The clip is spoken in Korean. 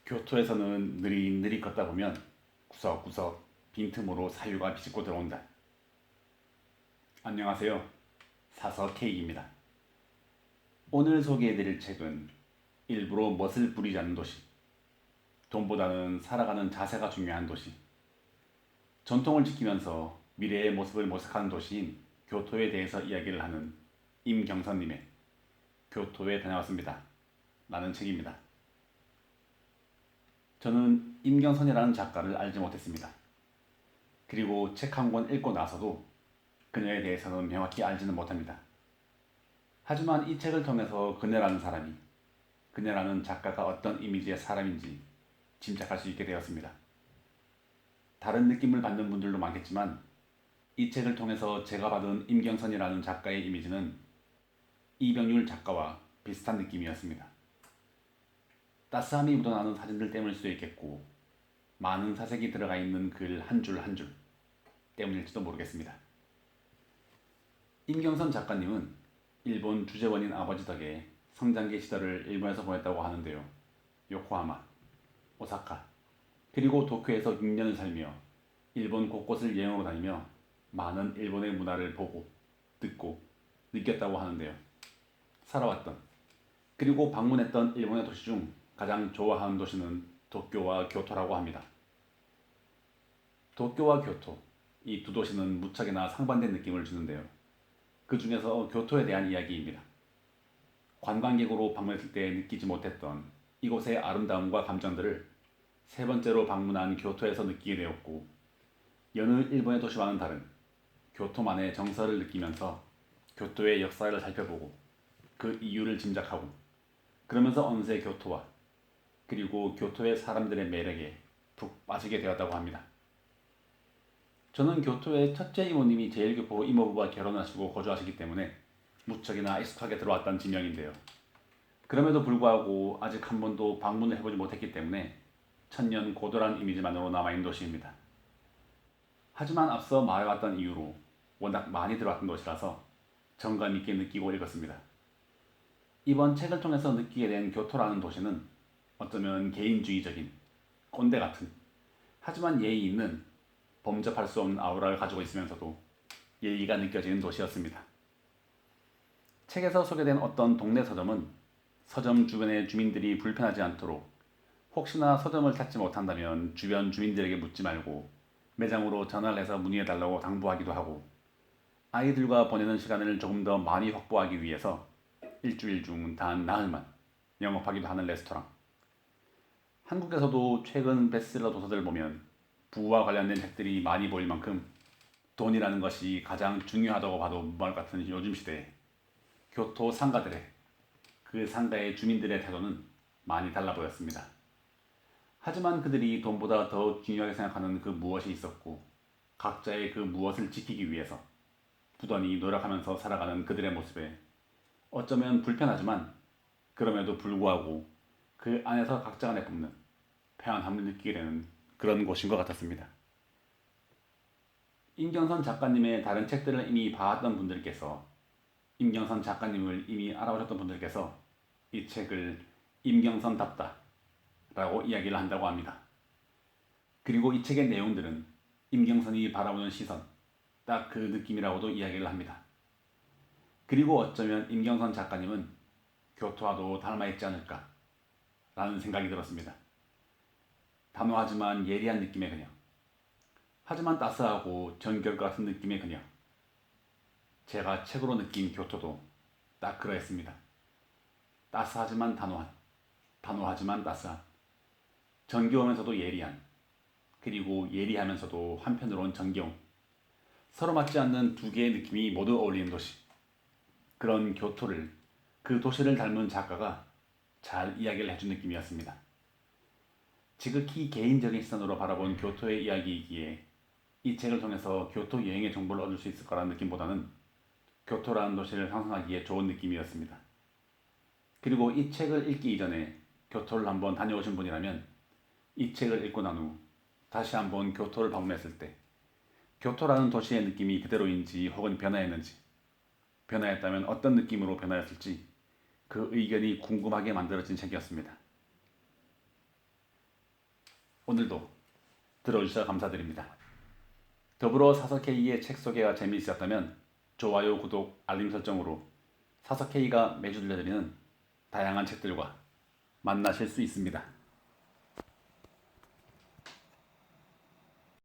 교토에서는 느릿느릿 걷다 보면 구석구석 빈틈으로 사유가 비집고 들어온다. 안녕하세요. 사서 K입니다. 오늘 소개해드릴 책은 일부러 멋을 부리지 않는 도시, 돈보다는 살아가는 자세가 중요한 도시, 전통을 지키면서 미래의 모습을 모색하는 도시인 교토에 대해서 이야기를 하는 임경선님의 교토에 다녀왔습니다. 라는 책입니다. 저는 임경선이라는 작가를 알지 못했습니다. 그리고 책 한 권 읽고 나서도 그녀에 대해서는 명확히 알지는 못합니다. 하지만 이 책을 통해서 그녀라는 작가가 어떤 이미지의 사람인지 짐작할 수 있게 되었습니다. 다른 느낌을 받는 분들도 많겠지만 이 책을 통해서 제가 받은 임경선이라는 작가의 이미지는 이병률 작가와 비슷한 느낌이었습니다. 따스함이 묻어나는 사진들 때문일 수도 있겠고 많은 사색이 들어가 있는 글 한 줄 한 줄 때문일지도 모르겠습니다. 임경선 작가님은 일본 주재원인 아버지 덕에 성장기 시절을 일본에서 보냈다고 하는데요. 요코하마, 오사카, 그리고 도쿄에서 6년을 살며 일본 곳곳을 여행으로 다니며 많은 일본의 문화를 보고 듣고 느꼈다고 하는데요. 살아왔던 그리고 방문했던 일본의 도시 중 가장 좋아하는 도시는 도쿄와 교토라고 합니다. 도쿄와 교토, 이 두 도시는 무척이나 상반된 느낌을 주는데요. 그 중에서 교토에 대한 이야기입니다. 관광객으로 방문했을 때 느끼지 못했던 이곳의 아름다움과 감정들을 세 번째로 방문한 교토에서 느끼게 되었고, 여느 일본의 도시와는 다른 교토만의 정서를 느끼면서 교토의 역사를 살펴보고 그 이유를 짐작하고, 그러면서 어느새 교토와 그리고 교토의 사람들의 매력에 푹 빠지게 되었다고 합니다. 저는 교토의 첫째 이모님이 제1교포 이모부와 결혼하시고 거주하시기 때문에 무척이나 익숙하게 들어왔던 지명인데요. 그럼에도 불구하고 아직 한 번도 방문을 해보지 못했기 때문에 천년 고도란 이미지만으로 남아있는 도시입니다. 하지만 앞서 말해왔던 이유로 워낙 많이 들어왔던 도시라서 정감 있게 느끼고 읽었습니다. 이번 책을 통해서 느끼게 된 교토라는 도시는 어쩌면 개인주의적인, 꼰대 같은, 하지만 예의 있는, 범접할 수 없는 아우라를 가지고 있으면서도 예의가 느껴지는 도시였습니다. 책에서 소개된 어떤 동네 서점은 서점 주변의 주민들이 불편하지 않도록 혹시나 서점을 찾지 못한다면 주변 주민들에게 묻지 말고 매장으로 전화를 해서 문의해달라고 당부하기도 하고, 아이들과 보내는 시간을 조금 더 많이 확보하기 위해서 일주일 중 단 나흘만 영업하기도 하는 레스토랑, 한국에서도 최근 베스트셀러 도서들 보면 부와 관련된 책들이 많이 보일 만큼 돈이라는 것이 가장 중요하다고 봐도 무말 같은 요즘 시대에 교토 상가들의 그 상가의 주민들의 태도는 많이 달라 보였습니다. 하지만 그들이 돈보다 더 중요하게 생각하는 그 무엇이 있었고 각자의 그 무엇을 지키기 위해서 부단히 노력하면서 살아가는 그들의 모습에 어쩌면 불편하지만 그럼에도 불구하고 그 안에서 각자가 내뿜는 평안함을 느끼게 되는 그런 곳인 것 같았습니다. 임경선 작가님의 다른 책들을 이미 봐왔던 분들께서, 임경선 작가님을 이미 알아보셨던 분들께서 이 책을 임경선답다 라고 이야기를 한다고 합니다. 그리고 이 책의 내용들은 임경선이 바라보는 시선, 딱 그 느낌이라고도 이야기를 합니다. 그리고 어쩌면 임경선 작가님은 교토와도 닮아있지 않을까 라는 생각이 들었습니다. 단호하지만 예리한 느낌의 그녀, 하지만 따스하고 정결 같은 느낌의 그녀. 제가 책으로 느낀 교토도 딱 그러했습니다. 따스하지만 단호한, 단호하지만 따스한, 정겨우면서도 예리한, 그리고 예리하면서도 한편으론 정겨운, 서로 맞지 않는 두 개의 느낌이 모두 어울리는 도시. 그런 교토를, 그 도시를 닮은 작가가 잘 이야기를 해준 느낌이었습니다. 지극히 개인적인 시선으로 바라본 교토의 이야기이기에 이 책을 통해서 교토 여행의 정보를 얻을 수 있을 거라는 느낌보다는 교토라는 도시를 상상하기에 좋은 느낌이었습니다. 그리고 이 책을 읽기 이전에 교토를 한번 다녀오신 분이라면 이 책을 읽고 난 후 다시 한번 교토를 방문했을 때 교토라는 도시의 느낌이 그대로인지 혹은 변화했는지, 변화했다면 어떤 느낌으로 변화했을지 그 의견이 궁금하게 만들어진 책이었습니다. 오늘도 들어주셔서 감사드립니다. 더불어 사석K의 책 소개가 재미있었다면 좋아요, 구독, 알림 설정으로 사석K가 매주 들려드리는 다양한 책들과 만나실 수 있습니다.